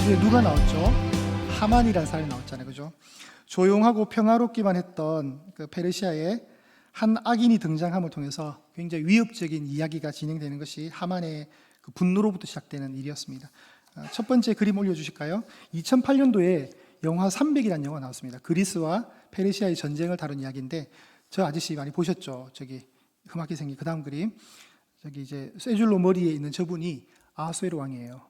지난주에 누가 나왔죠? 하만이라는 사람이 나왔잖아요, 그죠? 조용하고 평화롭기만 했던 그 페르시아의 한 악인이 등장함을 통해서 굉장히 위협적인 이야기가 진행되는 것이 하만의 그 분노로부터 시작되는 일이었습니다. 첫 번째 그림 올려주실까요? 2008년도에 영화 300이라는 영화 나왔습니다. 그리스와 페르시아의 전쟁을 다룬 이야기인데, 저 아저씨 많이 보셨죠? 저기 흠하게 생긴 그 다음 그림, 저기 이제 쇠줄로 머리에 있는 저분이 아수에르 왕이에요.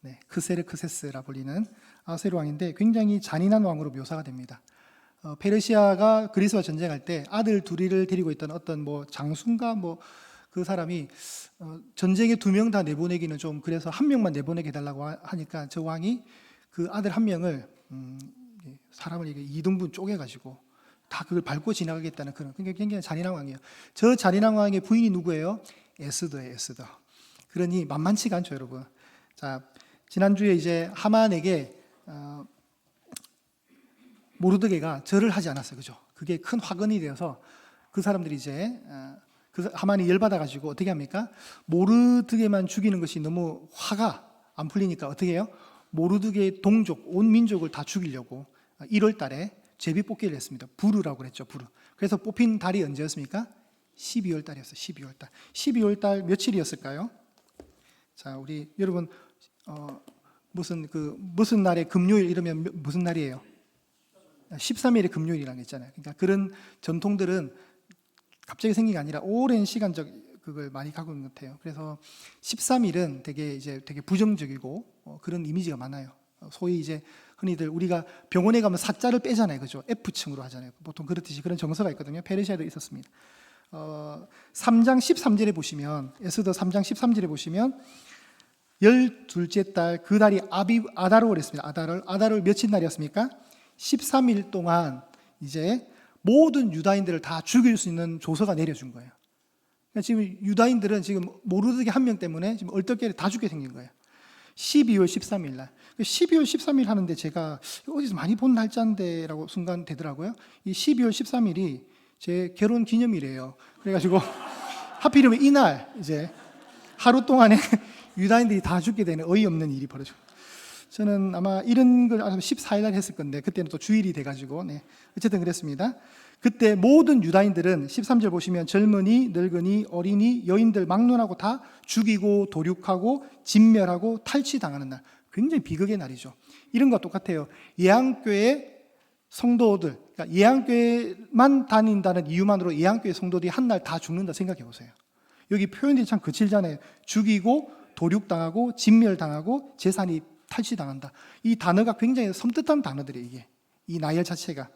네, 크세르크세스라 불리는 아수에르 왕인데 굉장히 잔인한 왕으로 묘사가 됩니다. 페르시아가 그리스와 전쟁할 때 아들 둘이를 데리고 있던 어떤 뭐 장수인가 뭐 그 사람이 전쟁에 2명 다 내보내기는 좀 그래서 1명만 내보내게 해달라고 하니까 저 왕이 그 아들 1명을 사람을 이게 2등분 쪼개가지고 다 그걸 밟고 지나가겠다는 그런 굉장히 잔인한 왕이에요. 저 잔인한 왕의 부인이 누구예요? 에스더예요, 에스더. 그러니 만만치가 않죠, 여러분. 자, 지난주에 이제 하만에게 모르드게가 절을 하지 않았어요, 그죠? 그게 큰 화근이 되어서 그 사람들이 이제 그 하만이 열받아가지고 어떻게 합니까? 모르드게만 죽이는 것이 너무 화가 안 풀리니까 어떻게 해요? 모르드게의 동족, 온 민족을 다 죽이려고 1월 달에 제비 뽑기를 했습니다. 부르라고 그랬죠, 부르. 그래서 뽑힌 달이 언제였습니까? 12월 달이었어요, 12월 달. 12월 달 며칠이었을까요? 자, 우리 여러분 무슨 날에 금요일 이러면 무슨 날이에요? 13일에 금요일이라는 게 있잖아요. 그러니까 그런 전통들은 갑자기 생긴 게 아니라 오랜 시간적 그걸 많이 갖고 있는 것 같아요. 그래서 13일은 되게 부정적이고 그런 이미지가 많아요. 소위 이제 흔히들 우리가 병원에 가면 사자를 빼잖아요, 그죠? F층으로 하잖아요. 보통 그렇듯이 그런 정서가 있거든요. 페르시아도 있었습니다. 3장 13절에 보시면, 에스더 3장 13절에 보시면 12째 달 그 달이 아다르 그랬습니다. 아다르 며칠 날이었습니까? 13일 동안 이제 모든 유다인들을 다 죽일 수 있는 조서가 내려준 거예요. 그러니까 지금 유다인들은 지금 모르드게 1명 때문에 지금 얼떨결에 다 죽게 생긴 거예요. 12월 13일 날. 12월 13일 하는데 제가 어디서 많이 본 날짜인데라고 순간 되더라고요. 이 12월 13일이 제 결혼 기념일이에요. 그래가지고 하필이면 이날 이제 하루 동안에 유다인들이 다 죽게 되는 어이없는 일이 벌어져요. 저는 아마 이런 걸 14일 날 했을 건데 그때는 또 주일이 돼가지고 어쨌든 그랬습니다. 그때 모든 유다인들은 13절 보시면 젊은이, 늙은이, 어린이, 여인들 막론하고 다 죽이고 도륙하고 진멸하고 탈취당하는 날. 굉장히 비극의 날이죠. 이런 것과 똑같아요. 예양교회 성도들, 그러니까 예양교회만 다닌다는 이유만으로 예양교회 성도들이 한 날 다 죽는다 생각해 보세요. 여기 표현들이 참 거칠잖아요. 죽이고 도륙당하고 진멸당하고 재산이 탈취당한다. 이 단어가 굉장히 섬뜩한 단어들이에요. 이게 이 나열 자체가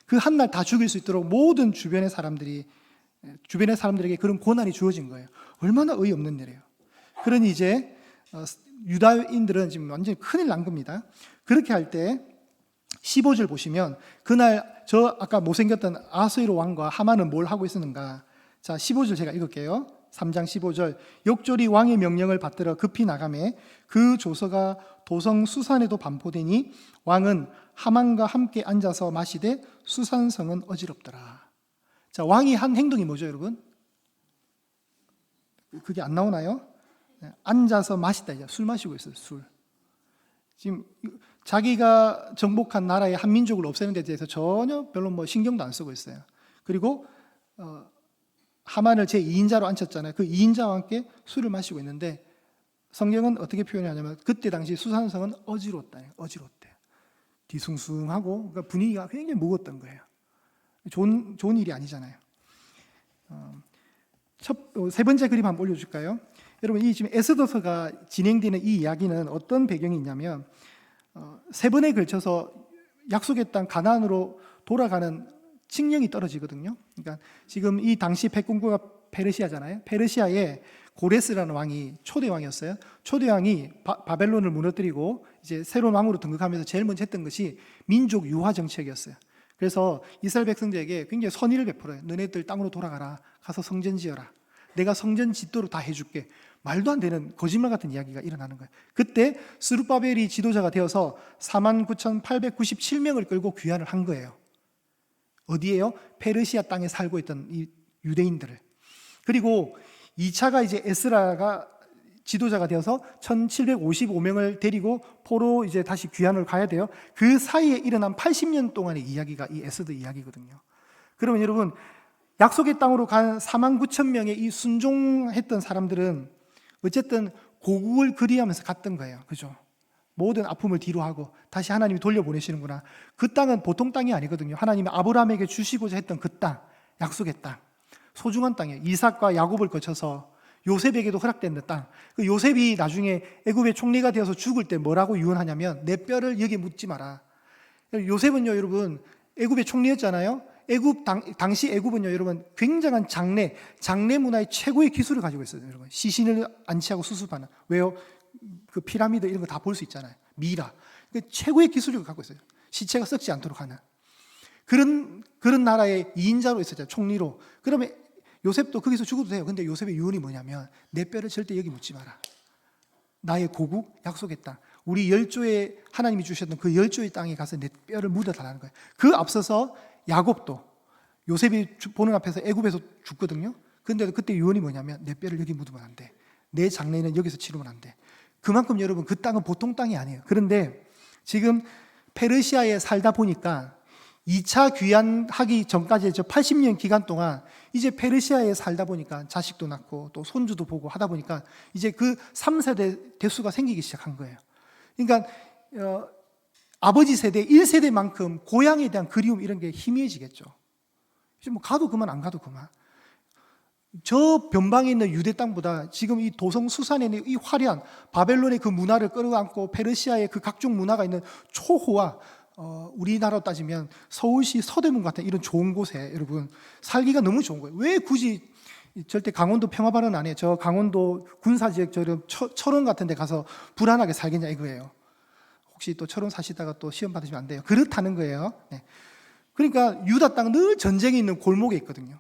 그 한 날 다 죽일 수 있도록 모든 주변의 사람들에게 그런 고난이 주어진 거예요. 얼마나 어이없는 일이에요. 그러니 이제 유다인들은 지금 완전히 큰일 난 겁니다. 그렇게 할 때 15절 보시면 그날 저 아까 못생겼던 아수에르 왕과 하만은 뭘 하고 있었는가? 자, 15절 제가 읽을게요. 3장 15절. 역졸이 왕의 명령을 받들어 급히 나가매 그 조서가 도성 수산에도 반포되니 왕은 하만과 함께 앉아서 마시되 수산성은 어지럽더라. 자, 왕이 한 행동이 뭐죠, 여러분? 그게 안 나오나요? 앉아서 마시다. 술 마시고 있어요, 술. 지금 자기가 정복한 나라의 한 민족을 없애는 데 대해서 전혀 별로 신경도 안 쓰고 있어요. 그리고 하만을 제2인자로 앉혔잖아요. 그 2인자와 함께 술을 마시고 있는데 성경은 어떻게 표현하냐면 그때 당시 수산성은 어지럽대. 뒤숭숭하고 그러니까 분위기가 굉장히 무거웠던 거예요. 좋은 일이 아니잖아요. 세 번째 그림 한번 올려줄까요? 여러분, 이 지금 에스더서가 진행되는 이 이야기는 어떤 배경이 있냐면 3번에 걸쳐서 약속의 땅 가나안으로 돌아가는 칙령이 떨어지거든요. 그러니까 지금 이 당시 패권국가 페르시아잖아요. 페르시아에 고레스라는 왕이 초대 왕이었어요. 초대 왕이 바벨론을 무너뜨리고 이제 새로운 왕으로 등극하면서 제일 먼저 했던 것이 민족 유화 정책이었어요. 그래서 이스라엘 백성들에게 굉장히 선의를 베풀어요. 너네들 땅으로 돌아가라. 가서 성전 지어라. 내가 성전 짓도록 다 해줄게. 말도 안 되는 거짓말 같은 이야기가 일어나는 거예요. 그때 스룹바벨이 지도자가 되어서 49,897명을 끌고 귀환을 한 거예요. 어디에요? 페르시아 땅에 살고 있던 이 유대인들을. 그리고 2차가 이제 에스라가 지도자가 되어서 1755명을 데리고 포로 이제 다시 귀환을 가야 돼요. 그 사이에 일어난 80년 동안의 이야기가 이 에스더 이야기거든요. 그러면 여러분, 약속의 땅으로 간 49,000명의 이 순종했던 사람들은 어쨌든 고국을 그리하면서 갔던 거예요. 그죠? 모든 아픔을 뒤로하고 다시 하나님이 돌려보내시는구나. 그 땅은 보통 땅이 아니거든요. 하나님이 아브라함에게 주시고자 했던 그 땅, 약속의 땅, 소중한 땅이에요. 이삭과 야곱을 거쳐서 요셉에게도 허락된 땅. 그 요셉이 나중에 애굽의 총리가 되어서 죽을 때 뭐라고 유언하냐면 내 뼈를 여기 묻지 마라. 요셉은요, 여러분, 애굽의 총리였잖아요. 당시 애굽은요, 여러분, 굉장한 장례 문화의 최고의 기술을 가지고 있어요, 여러분. 시신을 안치하고 수습하는. 왜요? 그 피라미드 이런 거 다 볼 수 있잖아요. 미라. 최고의 기술을 갖고 있어요. 시체가 썩지 않도록 하는. 그런 나라의 2인자로 있었잖아요. 총리로. 그러면 요셉도 거기서 죽어도 돼요. 근데 요셉의 유언이 뭐냐면 내 뼈를 절대 여기 묻지 마라. 나의 고국, 약속의 땅. 우리 열조의 하나님이 주셨던 그 열조의 땅에 가서 내 뼈를 묻어달라는 거예요. 그 앞서서 야곱도 요셉이 보는 앞에서 애굽에서 죽거든요. 근데 그때 유언이 뭐냐면 내 뼈를 여기 묻으면 안 돼. 내 장례는 여기서 치르면 안 돼. 그만큼 여러분 그 땅은 보통 땅이 아니에요. 그런데 지금 페르시아에 살다 보니까 2차 귀환하기 전까지 저 80년 기간 동안 이제 페르시아에 살다 보니까 자식도 낳고 또 손주도 보고 하다 보니까 이제 그 3세대 대수가 생기기 시작한 거예요. 그러니까 아버지 세대 1세대만큼 고향에 대한 그리움 이런 게 희미해지겠죠. 이제 뭐 가도 그만 안 가도 그만. 저 변방에 있는 유대 땅보다 지금 이 도성 수산에 있는 이 화려한 바벨론의 그 문화를 끌어안고 페르시아의 그 각종 문화가 있는 초호화, 우리나라로 따지면 서울시 서대문 같은 이런 좋은 곳에 여러분 살기가 너무 좋은 거예요. 왜 굳이 절대 강원도 평화 발언 안 해요. 저 강원도 군사지역 철원 같은 데 가서 불안하게 살겠냐 이거예요. 혹시 또 철원 사시다가 또 시험 받으시면 안 돼요. 그렇다는 거예요. 네. 그러니까 유다 땅은 늘 전쟁이 있는 골목에 있거든요.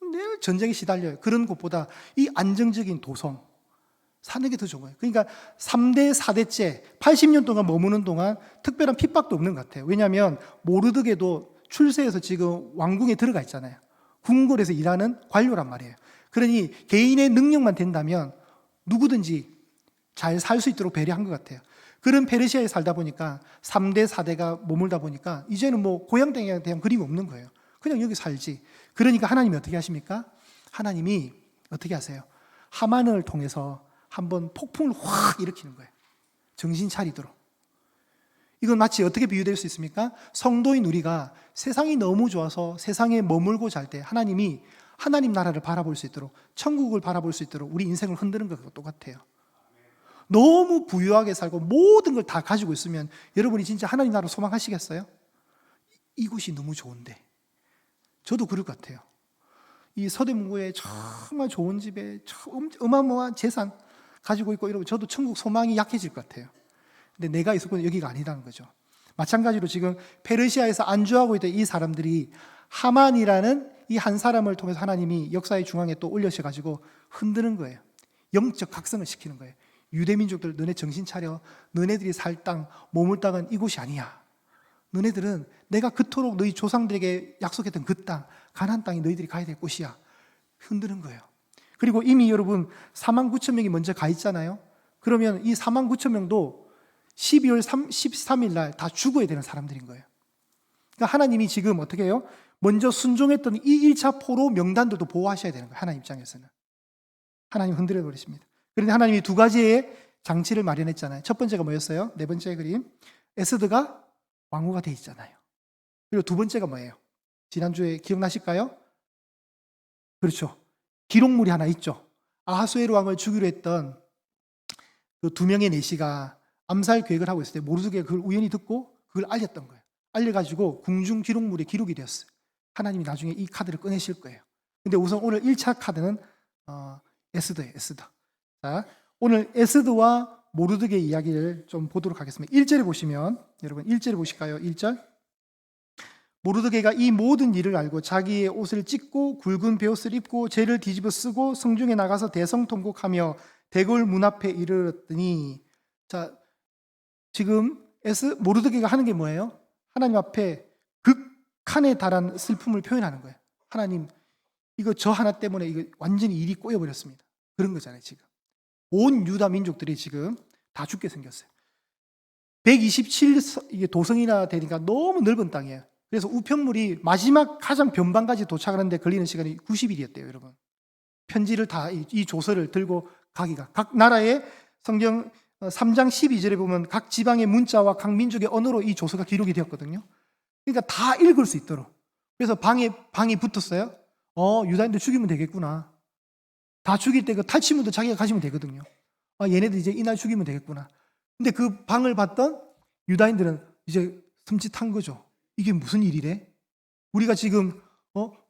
늘 전쟁에 시달려요. 그런 곳보다 이 안정적인 도성 사는 게 더 좋은 거예요. 그러니까 3대, 4대째 80년 동안 머무는 동안 특별한 핍박도 없는 것 같아요. 왜냐하면 모르드게도 출세해서 지금 왕궁에 들어가 있잖아요. 궁궐에서 일하는 관료란 말이에요. 그러니 개인의 능력만 된다면 누구든지 잘 살 수 있도록 배려한 것 같아요. 그런 페르시아에 살다 보니까 3대, 4대가 머물다 보니까 이제는 뭐 고향 땅에 대한 그림이 없는 거예요. 그냥 여기 살지. 그러니까 하나님이 어떻게 하십니까? 하나님이 어떻게 하세요? 하만을 통해서 한번 폭풍을 확 일으키는 거예요. 정신 차리도록. 이건 마치 어떻게 비유될 수 있습니까? 성도인 우리가 세상이 너무 좋아서 세상에 머물고 잘 때 하나님이 하나님 나라를 바라볼 수 있도록 천국을 바라볼 수 있도록 우리 인생을 흔드는 것과 똑같아요. 너무 부유하게 살고 모든 걸 다 가지고 있으면 여러분이 진짜 하나님 나라를 소망하시겠어요? 이곳이 너무 좋은데. 저도 그럴 것 같아요. 이 서대문구에 정말 좋은 집에 어마어마한 재산 가지고 있고 이러고 저도 천국 소망이 약해질 것 같아요. 근데 내가 있을 곳은 여기가 아니라는 거죠. 마찬가지로 지금 페르시아에서 안주하고 있던 이 사람들이 하만이라는 이 한 사람을 통해서 하나님이 역사의 중앙에 또 올려셔가지고 흔드는 거예요. 영적 각성을 시키는 거예요. 유대민족들 너네 정신 차려. 너네들이 살 땅, 머물 땅은 이곳이 아니야. 너네들은 내가 그토록 너희 조상들에게 약속했던 그 땅, 가나안 땅이 너희들이 가야 될 곳이야. 흔드는 거예요. 그리고 이미 여러분 49,000명이 먼저 가 있잖아요. 그러면 이 49,000명도 12월 13일 날 다 죽어야 되는 사람들인 거예요. 그러니까 하나님이 지금 어떻게 해요? 먼저 순종했던 이 1차 포로 명단들도 보호하셔야 되는 거예요. 하나님 입장에서는. 하나님 흔들어 버리십니다. 그런데 하나님이 두 가지의 장치를 마련했잖아요. 첫 번째가 뭐였어요? 네 번째 그림. 에스더가 왕후가 돼 있잖아요. 그리고 두 번째가 뭐예요? 지난주에 기억나실까요? 그렇죠. 기록물이 하나 있죠. 아하수에로 왕을 죽이려 했던 그 두 명의 내시가 암살 계획을 하고 있을 때 모르드게가 그걸 우연히 듣고 그걸 알렸던 거예요. 알려가지고 궁중 기록물에 기록이 되었어요. 하나님이 나중에 이 카드를 꺼내실 거예요. 근데 우선 오늘 1차 카드는 에스더예요. 에스더. 자, 오늘 에스더와 모르드게 이야기를 좀 보도록 하겠습니다. 1절에 보시면 여러분 1절에 보실까요? 1절. 모르드게가 이 모든 일을 알고 자기의 옷을 찢고 굵은 베옷을 입고 죄를 뒤집어 쓰고 성중에 나가서 대성통곡하며 대궐 문 앞에 이르렀더니, 자, 지금 모르드게가 하는 게 뭐예요? 하나님 앞에 극한에 달한 슬픔을 표현하는 거예요. 하나님, 이거 저 하나 때문에 이거 완전히 일이 꼬여버렸습니다. 그런 거잖아요, 지금. 온 유다 민족들이 지금 다 죽게 생겼어요. 127 이게 도성이나 되니까 너무 넓은 땅이에요. 그래서 우편물이 마지막 가장 변방까지 도착하는데 걸리는 시간이 90일이었대요, 여러분. 편지를 다 이 조서를 들고 가기가 각 나라의 성경 3장 12절에 보면 각 지방의 문자와 각 민족의 언어로 이 조서가 기록이 되었거든요. 그러니까 다 읽을 수 있도록. 그래서 방이 붙었어요. 유다인들 죽이면 되겠구나. 다 죽일 때 그 탈취문도 자기가 가지면 되거든요. 얘네들 이제 이날 죽이면 되겠구나. 근데 그 방을 봤던 유다인들은 이제 슴칫한 거죠. 이게 무슨 일이래? 우리가 지금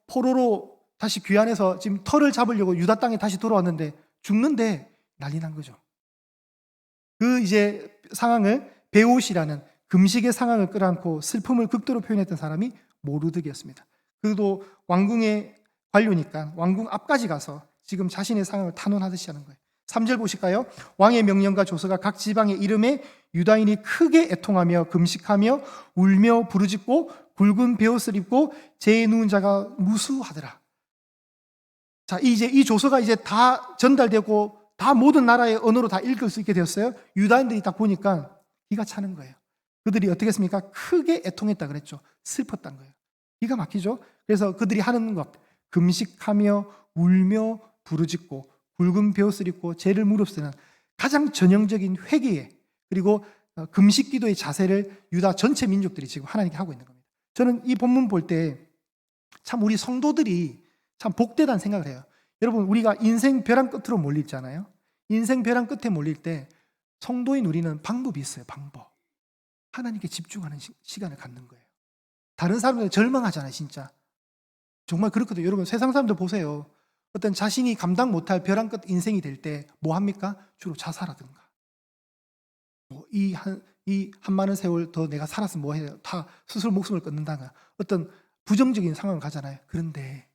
포로로 다시 귀환해서 지금 터를 잡으려고 유다 땅에 다시 돌아왔는데 죽는데 난리 난 거죠. 그 이제 상황을 베옷이라는 금식의 상황을 끌어안고 슬픔을 극도로 표현했던 사람이 모르드기였습니다. 그도 왕궁의 관료니까 왕궁 앞까지 가서 지금 자신의 상황을 탄원하듯이 하는 거예요. 3절 보실까요? 왕의 명령과 조서가 각 지방의 이름에 유다인이 크게 애통하며 금식하며 울며 부르짖고 굵은 베옷을 입고 재에 누운 자가 무수하더라. 자, 이제 이 조서가 이제 다 전달되고 다 모든 나라의 언어로 다 읽을 수 있게 되었어요. 유다인들이 딱 보니까 기가 차는 거예요. 그들이 어떻게 했습니까? 크게 애통했다 그랬죠. 슬펐단 거예요. 기가 막히죠. 그래서 그들이 하는 것, 금식하며 울며 부르짖고 굵은 베옷을 입고 죄를 무릅쓰는 가장 전형적인 회개의 그리고 금식 기도의 자세를 유다 전체 민족들이 지금 하나님께 하고 있는 겁니다. 저는 이 본문 볼 때 참 우리 성도들이 참 복되다는 생각을 해요. 여러분, 우리가 인생 벼랑 끝으로 몰리잖아요. 인생 벼랑 끝에 몰릴 때 성도인 우리는 방법이 있어요. 방법. 하나님께 집중하는 시간을 갖는 거예요. 다른 사람들 절망하잖아요. 진짜 정말 그렇거든요. 여러분, 세상 사람들 보세요. 어떤 자신이 감당 못할 벼랑 끝 인생이 될 때 뭐 합니까? 주로 자살하든가 이 한 많은 세월 더 내가 살았으면 뭐 해요? 다 스스로 목숨을 끊는다가 어떤 부정적인 상황을 가잖아요. 그런데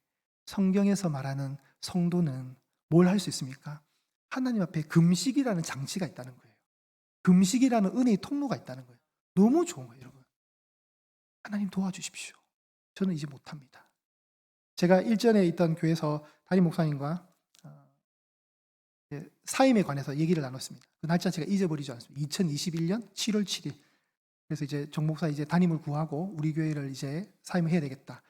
성경에서 말하는 성도는 뭘 할 수 있습니까? 하나님 앞에 금식이라는 장치가 있다는 거예요. 금식이라는 은혜의 통로가 있다는 거예요. 너무 좋은 거예요, 여러분. 하나님 도와주십시오. 저는 이제 못합니다. 제가 일전에 있던 교회에서 담임 목사님과 사임에 관해서 얘기를 나눴습니다. 그 날짜 제가 잊어버리지 않습니다. 2021년 7월 7일. 그래서 이제 정 목사 이제 담임을 구하고 우리 교회를 이제 사임을 해야 되겠다.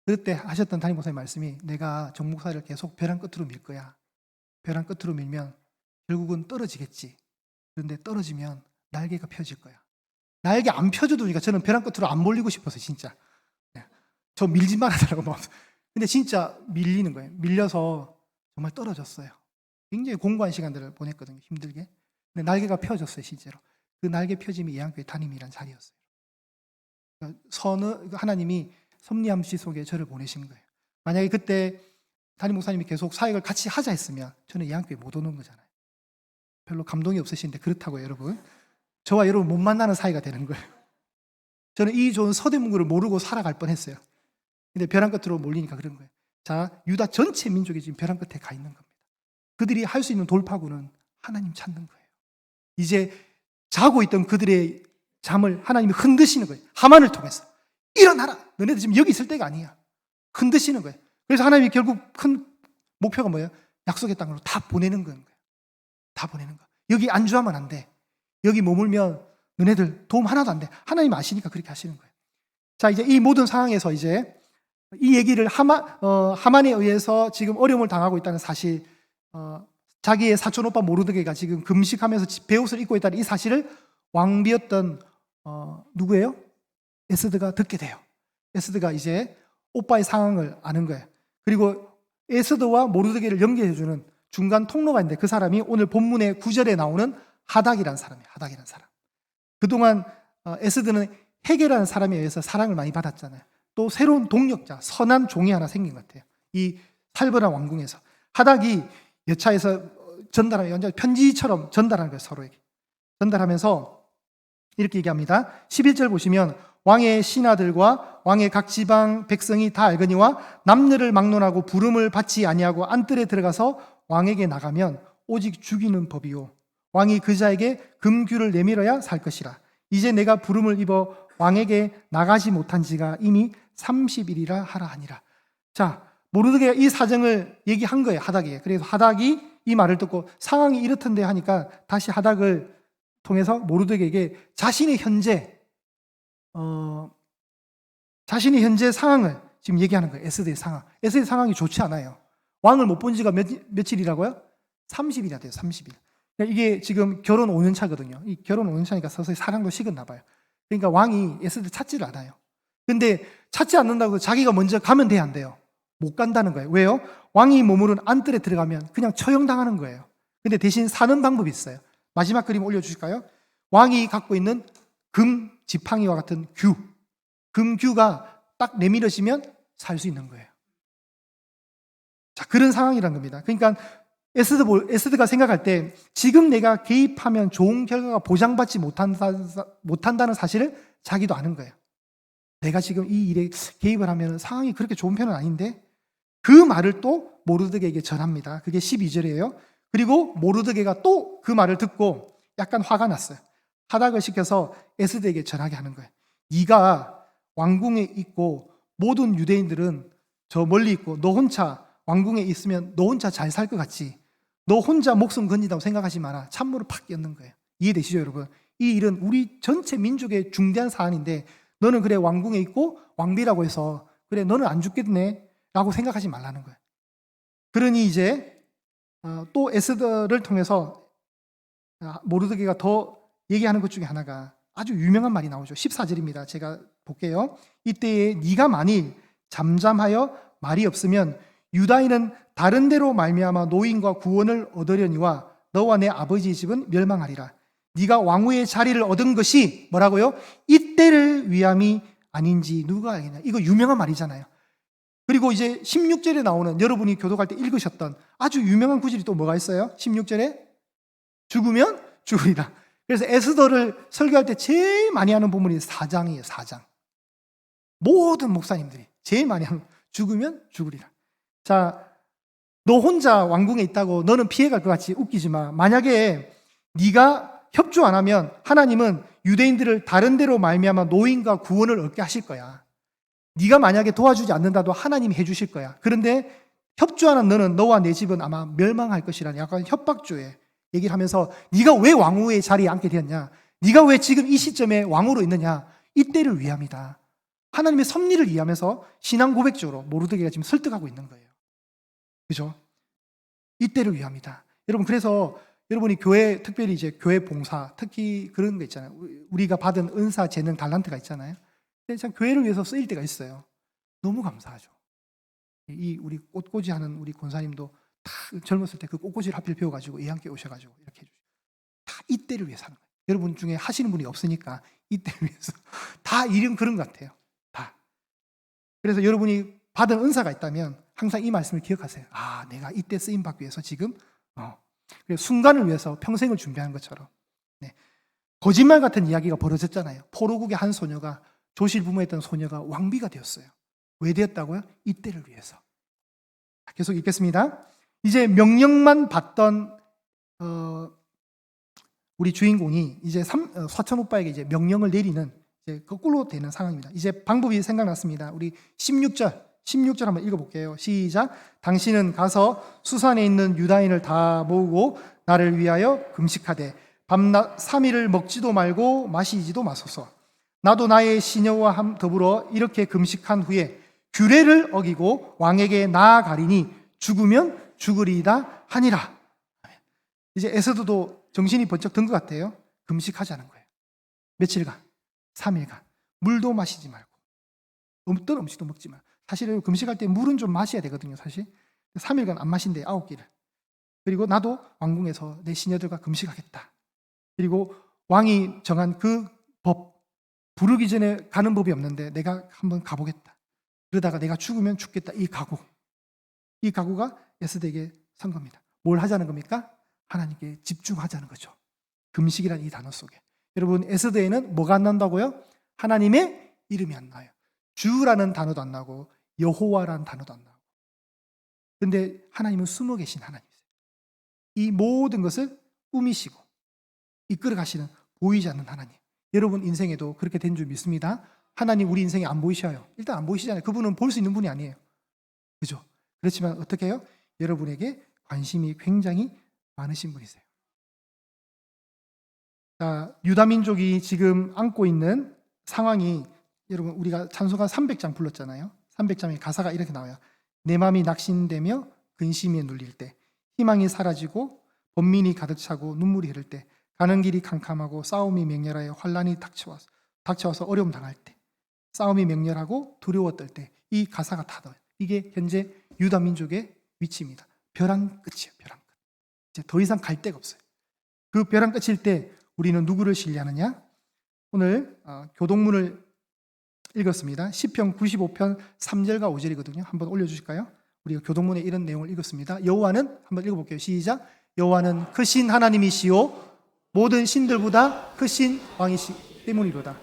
그때 하셨던 담임 목사님 말씀이 내가 정 목사를 계속 벼랑 끝으로 밀 거야. 벼랑 끝으로 밀면 결국은 떨어지겠지. 그런데 떨어지면 날개가 펴질 거야. 날개 안 펴져도 그러니까 저는 벼랑 끝으로 안 몰리고 싶어서 진짜. 저 밀지 말아달라고. 근데 진짜 밀리는 거예요. 밀려서 정말 떨어졌어요. 굉장히 공고한 시간들을 보냈거든요. 힘들게. 근데 날개가 펴졌어요. 실제로. 그 날개 펴짐이 예양교회 담임이란 자리였어요. 하나님이 섭리함시 속에 저를 보내신 거예요. 만약에 그때 담임 목사님이 계속 사역을 같이 하자 했으면 저는 예양교회 못 오는 거잖아요. 별로 감동이 없으신데 그렇다고요, 여러분. 저와 여러분 못 만나는 사이가 되는 거예요. 저는 이 좋은 서대문구를 모르고 살아갈 뻔했어요. 근데 벼랑 끝으로 몰리니까 그런 거예요. 자, 유다 전체 민족이 지금 벼랑 끝에 가 있는 겁니다. 그들이 할 수 있는 돌파구는 하나님 찾는 거예요. 이제 자고 있던 그들의 잠을 하나님이 흔드시는 거예요. 하만을 통해서. 일어나라! 너네들 지금 여기 있을 때가 아니야. 흔드시는 거예요. 그래서 하나님이 결국 큰 목표가 뭐예요? 약속의 땅으로 다 보내는 거예요. 다 보내는 거. 여기 안주하면 안 돼. 여기 머물면 너네들 도움 하나도 안 돼. 하나님 아시니까 그렇게 하시는 거예요. 자, 이제 이 모든 상황에서 이제 이 얘기를 하만에 의해서 지금 어려움을 당하고 있다는 사실, 자기의 사촌 오빠 모르드게가 지금 금식하면서 베옷을 입고 있다는 이 사실을 왕비였던 누구예요? 에스더가 듣게 돼요. 에스더가 이제 오빠의 상황을 아는 거예요. 그리고 에스더와 모르드게를 연결해주는 중간 통로가 있는데 그 사람이 오늘 본문의 9절에 나오는 하닥이라는 사람이에요. 하닥이라는 사람. 그동안 에스더는 헤게라는 사람에 의해서 사랑을 많이 받았잖아요. 또 새로운 동력자, 선한 종이 하나 생긴 것 같아요. 이 살벌한 왕궁에서. 하닥이 여차에서 전달하면 편지처럼 전달하는 거예요. 서로에게. 전달하면서 이렇게 얘기합니다. 11절 보시면 왕의 신하들과 왕의 각 지방 백성이 다 알거니와 남녀를 막론하고 부름을 받지 아니하고 안뜰에 들어가서 왕에게 나가면 오직 죽이는 법이요 왕이 그 자에게 금규를 내밀어야 살 것이라. 이제 내가 부름을 입어 왕에게 나가지 못한 지가 이미 30일이라 하라 하니라. 자, 모르드게가 이 사정을 얘기한 거예요, 하닥에게. 그래서 하닥이 이 말을 듣고 상황이 이렇던데 하니까 다시 하닥을 통해서 모르드게에게 자신의 현재 상황을 지금 얘기하는 거예요. 에스더의 상황. 에스더의 상황이 좋지 않아요. 왕을 못 본 지가 며칠이라고요? 30일이나 돼요. 30일. 이게 지금 결혼 5년 차거든요. 이 결혼 5년 차니까 서서히 사랑도 식었나 봐요. 그러니까 왕이 에스더를 찾지를 않아요. 근데 찾지 않는다고 자기가 먼저 가면 돼야 안 돼요. 못 간다는 거예요. 왜요? 왕이 머무른 안뜰에 들어가면 그냥 처형당하는 거예요. 근데 대신 사는 방법이 있어요. 마지막 그림 올려주실까요? 왕이 갖고 있는 금 지팡이와 같은 금규가 딱 내밀어지면 살 수 있는 거예요. 자, 그런 상황이란 겁니다. 그러니까 에스더가 생각할 때 지금 내가 개입하면 좋은 결과가 보장받지 못한다는 사실을 자기도 아는 거예요. 내가 지금 이 일에 개입을 하면 상황이 그렇게 좋은 편은 아닌데 그 말을 또 모르드게에게 전합니다. 그게 12절이에요. 그리고 모르드게가 또 그 말을 듣고 약간 화가 났어요. 하닥을 시켜서 에스더에게 전하게 하는 거예요. 네가 왕궁에 있고 모든 유대인들은 저 멀리 있고 너 혼자 왕궁에 있으면 너 혼자 잘 살 것 같지? 너 혼자 목숨 건진다고 생각하지 마라. 찬물을 팍 였는 거예요. 이해되시죠, 여러분? 이 일은 우리 전체 민족의 중대한 사안인데 너는 그래 왕궁에 있고 왕비라고 해서 그래 너는 안 죽겠네 라고 생각하지 말라는 거예요. 그러니 이제 또 에스더를 통해서 모르드게가 더 얘기하는 것 중에 하나가 아주 유명한 말이 나오죠. 14절입니다. 제가 볼게요. 이때에 네가 만일 잠잠하여 말이 없으면 유다인은 다른 데로 말미암아 노인과 구원을 얻으려니와 너와 내 아버지의 집은 멸망하리라. 네가 왕후의 자리를 얻은 것이 뭐라고요? 이때를 위함이 아닌지 누가 알겠냐. 이거 유명한 말이잖아요. 그리고 이제 16절에 나오는 여러분이 교독할 때 읽으셨던 아주 유명한 구절이 또 뭐가 있어요? 16절에 죽으면 죽으리라. 그래서 에스더를 설교할 때 제일 많이 하는 본문이 4장이에요. 4장. 모든 목사님들이 제일 많이 하는 죽으면 죽으리라. 자, 너 혼자 왕궁에 있다고 너는 피해갈 것 같이 웃기지 마. 만약에 네가 협조 안 하면 하나님은 유대인들을 다른 데로 말미암아 노인과 구원을 얻게 하실 거야. 네가 만약에 도와주지 않는다도 하나님이 해주실 거야. 그런데 협조하는 너는 너와 내 집은 아마 멸망할 것이라는 약간 협박조에 얘기를 하면서 네가 왜 왕후의 자리에 앉게 되었냐? 네가 왜 지금 이 시점에 왕으로 있느냐? 이때를 위함이다. 하나님의 섭리를 이해하면서 신앙 고백적으로 모르드게가 지금 설득하고 있는 거예요. 그죠? 이때를 위함이다. 여러분, 그래서 여러분이 교회, 특별히 이제 교회 봉사, 특히 그런 거 있잖아요. 우리가 받은 은사, 재능, 달란트가 있잖아요. 근데 참 교회를 위해서 쓰일 때가 있어요. 너무 감사하죠. 이 우리 꽃꽂이 하는 우리 권사님도 다 젊었을 때 그 꽃꽂이를 하필 배워가지고 애함께 오셔가지고 이렇게 해주죠. 다 이때를 위해서 하는 거예요. 여러분 중에 하시는 분이 없으니까 이때를 위해서 다 이런 그런 것 같아요. 다. 그래서 여러분이 받은 은사가 있다면 항상 이 말씀을 기억하세요. 아, 내가 이때 쓰임 받기 위해서 지금 순간을 위해서 평생을 준비하는 것처럼. 네. 거짓말 같은 이야기가 벌어졌잖아요. 포로국의 한 소녀가 조실부모였던 소녀가 왕비가 되었어요. 왜 되었다고요? 이때를 위해서. 계속 읽겠습니다. 이제 명령만 받던 우리 주인공이 이제 사촌 오빠에게 이제 명령을 내리는 이제 거꾸로 되는 상황입니다. 이제 방법이 생각났습니다. 우리 16절 한번 읽어볼게요. 시작. 당신은 가서 수산에 있는 유다인을 다 모으고 나를 위하여 금식하되 밤낮 3일을 먹지도 말고 마시지도 마소서. 나도 나의 시녀와 더불어 이렇게 금식한 후에 규례를 어기고 왕에게 나아가리니 죽으면 죽으리이다 하니라. 이제 에스더도 정신이 번쩍 든 것 같아요. 금식하자는 거예요. 며칠간, 3일간 물도 마시지 말고 어떤 음식도 먹지 마. 사실 금식할 때 물은 좀 마셔야 되거든요. 사실 3일간 안 마신대 9끼를. 그리고 나도 왕궁에서 내 시녀들과 금식하겠다. 그리고 왕이 정한 그 법, 부르기 전에 가는 법이 없는데 내가 한번 가보겠다. 그러다가 내가 죽으면 죽겠다. 이 각오가 에스더에게 선 겁니다. 뭘 하자는 겁니까? 하나님께 집중하자는 거죠. 금식이라는 이 단어 속에. 여러분, 에스더에는 뭐가 안 난다고요? 하나님의 이름이 안 나요. 주라는 단어도 안 나고 여호와라는 단어도 안 나고. 그런데 하나님은 숨어 계신 하나님이세요. 이 모든 것을 꾸미시고 이끌어 가시는 보이지 않는 하나님. 여러분 인생에도 그렇게 된 줄 믿습니다. 하나님 우리 인생에 안 보이셔요. 일단 안 보이시잖아요. 그분은 볼 수 있는 분이 아니에요. 그죠? 그렇지만 어떻게 해요? 여러분에게 관심이 굉장히 많으신 분이세요. 자, 유다 민족이 지금 안고 있는 상황이, 여러분 우리가 찬송가 300장 불렀잖아요. 300장의 가사가 이렇게 나와요. 내 마음이 낙심되며 근심에 눌릴 때, 희망이 사라지고 번민이 가득 차고 눈물이 흐를 때, 가는 길이 캄캄하고 싸움이 맹렬하여 환란이 닥쳐와서 어려움 당할 때, 싸움이 맹렬하고 두려워 떨 때, 이 가사가 다 나와요. 이게 현재 유다 민족의 위치입니다. 벼랑 끝이에요. 벼랑 끝. 이제 더 이상 갈 데가 없어요. 그 벼랑 끝일 때 우리는 누구를 신뢰하느냐? 오늘 교동문을 읽었습니다. 시편 95편 3절과 5절이거든요. 한번 올려주실까요? 우리가 교동문에 이런 내용을 읽었습니다. 여호와는, 한번 읽어볼게요. 시작. 여호와는 크신 하나님이시요 모든 신들보다 크신 왕이시 때문이로다.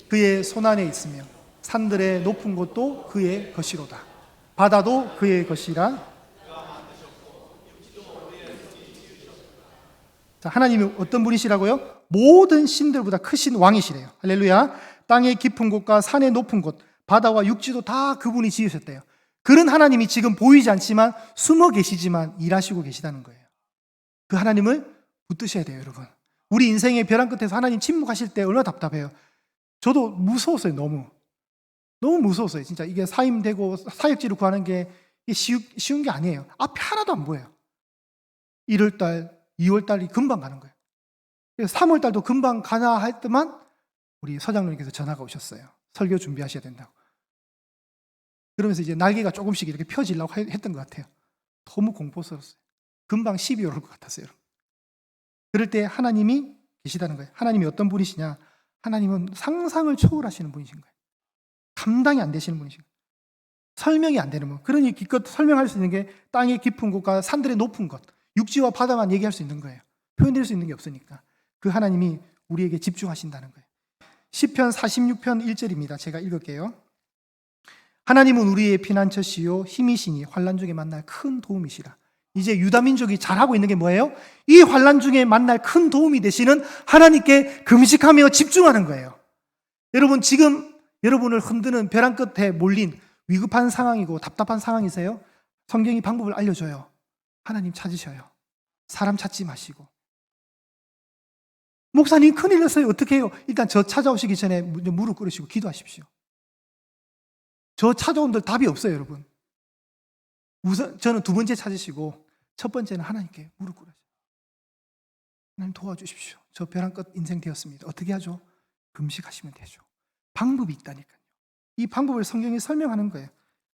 그의 손안에 있으며 산들의 높은 곳도 그의 것이로다. 바다도 그의 것이라. 자, 하나님이 어떤 분이시라고요? 모든 신들보다 크신 왕이시래요. 할렐루야. 땅의 깊은 곳과 산의 높은 곳, 바다와 육지도 다 그분이 지으셨대요. 그런 하나님이 지금 보이지 않지만 숨어 계시지만 일하시고 계시다는 거예요. 그 하나님을 붙드셔야 돼요, 여러분. 우리 인생의 벼랑 끝에서 하나님 침묵하실 때 얼마나 답답해요. 저도 무서웠어요, 너무 무서웠어요. 진짜 이게 사임되고 사역지를 구하는 게 쉬운 게 아니에요. 앞이 하나도 안 보여요. 1월달, 2월달이 금방 가는 거예요. 그래서 3월달도 금방 가나 했더만 우리 서장님께서 전화가 오셨어요. 설교 준비하셔야 된다고. 그러면서 이제 날개가 조금씩 이렇게 펴지려고 했던 것 같아요. 너무 공포스러웠어요. 금방 12월 올 것 같았어요. 그럴 때 하나님이 계시다는 거예요. 하나님이 어떤 분이시냐? 하나님은 상상을 초월하시는 분이신 거예요. 감당이 안 되시는 분이신 거예요. 설명이 안 되는 분. 그러니 기껏 설명할 수 있는 게 땅의 깊은 곳과 산들의 높은 곳, 육지와 바다만 얘기할 수 있는 거예요. 표현될 수 있는 게 없으니까. 그 하나님이 우리에게 집중하신다는 거예요. 시편 46편 1절입니다. 제가 읽을게요. 하나님은 우리의 피난처시요 힘이시니 환난 중에 만날 큰 도움이시라. 이제 유다 민족이 잘하고 있는 게 뭐예요? 이 환난 중에 만날 큰 도움이 되시는 하나님께 금식하며 집중하는 거예요. 여러분, 지금 여러분을 흔드는 벼랑 끝에 몰린 위급한 상황이고 답답한 상황이세요? 성경이 방법을 알려줘요. 하나님 찾으셔요. 사람 찾지 마시고. 목사님 큰일 났어요. 어떻게 해요? 일단 저 찾아오시기 전에 무릎 꿇으시고 기도하십시오. 저 찾아온들 답이 없어요, 여러분. 우선 저는 두 번째 찾으시고 첫 번째는 하나님께 무릎 꿇으세요. 하나님 도와주십시오. 저 벼랑 끝 인생 되었습니다. 어떻게 하죠? 금식하시면 되죠. 방법이 있다니까요. 이 방법을 성경이 설명하는 거예요.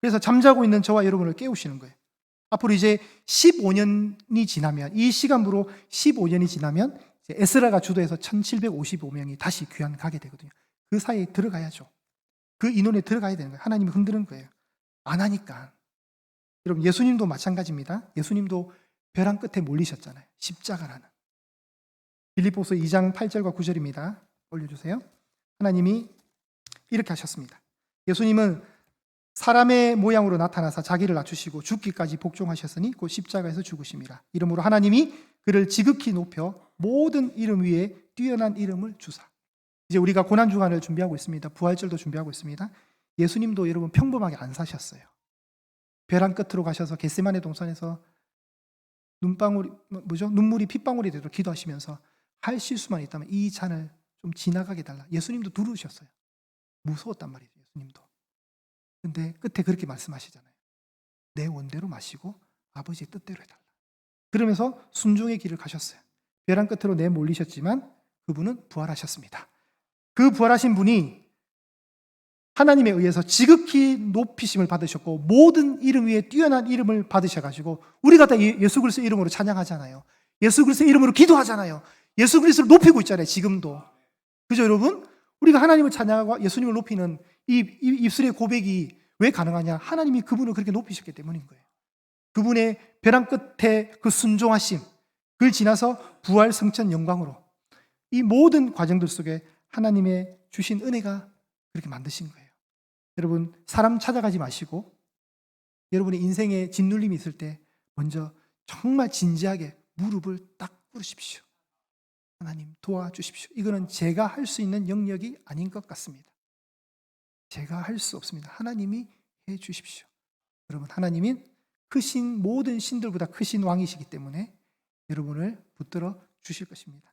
그래서 잠자고 있는 저와 여러분을 깨우시는 거예요. 앞으로 이제 15년이 지나면, 이 시간으로 15년이 지나면 에스라가 주도해서 1755명이 다시 귀환 가게 되거든요. 그 사이에 들어가야죠. 그 인원에 들어가야 되는 거예요. 하나님이 흔드는 거예요. 안 하니까. 여러분, 예수님도 마찬가지입니다. 예수님도 벼랑 끝에 몰리셨잖아요. 십자가라는. 빌립보서 2장 8절과 9절입니다. 올려주세요. 하나님이 이렇게 하셨습니다. 예수님은 사람의 모양으로 나타나사 자기를 낮추시고 죽기까지 복종하셨으니 곧 십자가에서 죽으심이라. 이러므로 하나님이 그를 지극히 높여 모든 이름 위에 뛰어난 이름을 주사. 이제 우리가 고난주간을 준비하고 있습니다. 부활절도 준비하고 있습니다. 예수님도 여러분 평범하게 안 사셨어요. 벼랑 끝으로 가셔서 겟세마네 동산에서 눈물이 핏방울이 되도록 기도하시면서 할 실수만 있다면 이 잔을 좀 지나가게 달라. 예수님도 두르셨어요. 무서웠단 말이죠, 예수님도. 근데 끝에 그렇게 말씀하시잖아요. 내 원대로 마시고 아버지의 뜻대로 해달라. 그러면서 순종의 길을 가셨어요. 벼랑 끝으로 내몰리셨지만 그분은 부활하셨습니다. 그 부활하신 분이 하나님에 의해서 지극히 높이심을 받으셨고 모든 이름 위에 뛰어난 이름을 받으셔가지고 우리가 다 예수 그리스도 이름으로 찬양하잖아요. 예수 그리스도 이름으로 기도하잖아요. 예수 그리스도를 높이고 있잖아요, 지금도. 그죠, 여러분? 우리가 하나님을 찬양하고 예수님을 높이는 이 입술의 고백이 왜 가능하냐? 하나님이 그분을 그렇게 높이셨기 때문인 거예요. 그분의 벼랑 끝에 그 순종하심, 그걸 지나서 부활, 승천, 영광으로 이 모든 과정들 속에 하나님의 주신 은혜가 그렇게 만드신 거예요. 여러분, 사람 찾아가지 마시고 여러분의 인생에 짓눌림이 있을 때 먼저 정말 진지하게 무릎을 딱 꿇으십시오. 하나님 도와주십시오. 이거는 제가 할 수 있는 영역이 아닌 것 같습니다. 제가 할 수 없습니다. 하나님이 해 주십시오. 여러분, 하나님은 크신 모든 신들보다 크신 왕이시기 때문에 여러분을 붙들어 주실 것입니다.